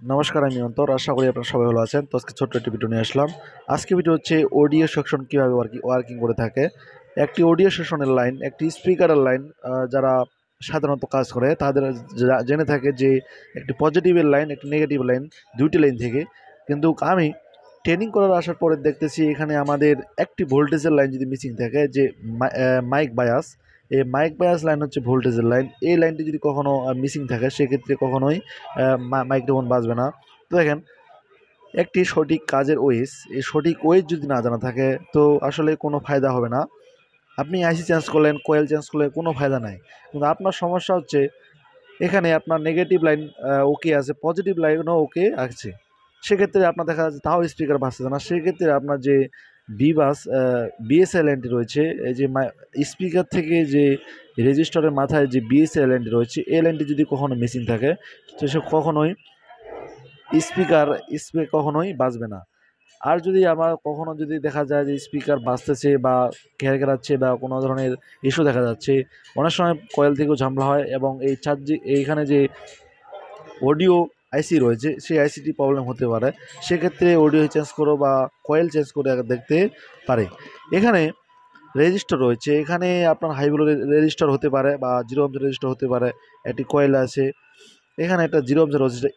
নমস্কার, আমি অন্তর। আশা করি আপনারা সবাই ভালো আছেন। তো আজকে ছোট্ট একটি ভিডিও নিয়ে আসলাম। আজকে ভিডিও হচ্ছে অডিও সেকশন কীভাবে ওয়ার্কিং করে থাকে। একটি অডিও সেকশনের লাইন, একটি স্পিকারের লাইন, যারা সাধারণত কাজ করে তাদের জেনে থাকে যে একটি পজিটিভের লাইন, একটি নেগেটিভ লাইন, দুইটি লাইন থেকে। কিন্তু আমি ট্রেনিং করার আসার পরে দেখতেছি এখানে আমাদের একটি ভোল্টেজের লাইন যদি মিসিং থাকে, যে মাইক বায়াস, এই মাইক বায়াস লাইন হচ্ছে ভোল্টেজের লাইন। এই লাইনটি যদি কখনো মিসিং থাকে সেক্ষেত্রে কখনোই মাইক্রোফোন বাজবে না। তো দেখেন, একটি সঠিক কাজের ওয়েজ, এই সঠিক ওয়েজ যদি না জানা থাকে তো আসলে কোনো ফায়দা হবে না। আপনি আইসি চেঞ্জ করলেন, কয়েল চেঞ্জ করলেন, কোনো ফায়দা নাই। কিন্তু আপনার সমস্যা হচ্ছে এখানে আপনার নেগেটিভ লাইন ওকে আছে, পজিটিভ লাইনও ওকে আছে। সেক্ষেত্রে আপনার দেখা যাচ্ছে তাও স্পিকার বাজতেছে না। সেক্ষেত্রে আপনার যে বিএসএল লাইনটি রয়েছে, এই যে স্পিকার থেকে যে রেজিস্টারের মাথায় যে বিএসএল লাইনটি রয়েছে, এই লাইনটি যদি কখনো মিসিং থাকে তো সে কখনোই স্পিকার কখনোই বাজবে না। আর যদি আমার কখনো যদি দেখা যায় যে স্পিকার বাজতেছে বা ঘেরাচ্ছে বা কোনো ধরনের ইস্যু দেখা যাচ্ছে, অনেক সময় কয়েল থেকেও ঝামেলা হয় এবং এইখানে যে অডিও আইসি রয়েছে সেই আইসিটি প্রবলেম হতে পারে। সেক্ষেত্রে অডিও চেঞ্জ করো বা কয়েল চেঞ্জ করে দেখতে পারে। এখানে রেজিস্টার রয়েছে, এখানে আপনার হাই ভোল্টেজ রেজিস্টার হতে পারে বা জিরো ওহমের রেজিস্টার হতে পারে। একটি কয়েল আছে, এখানে একটা জিরো ওহমের রেজিস্টার।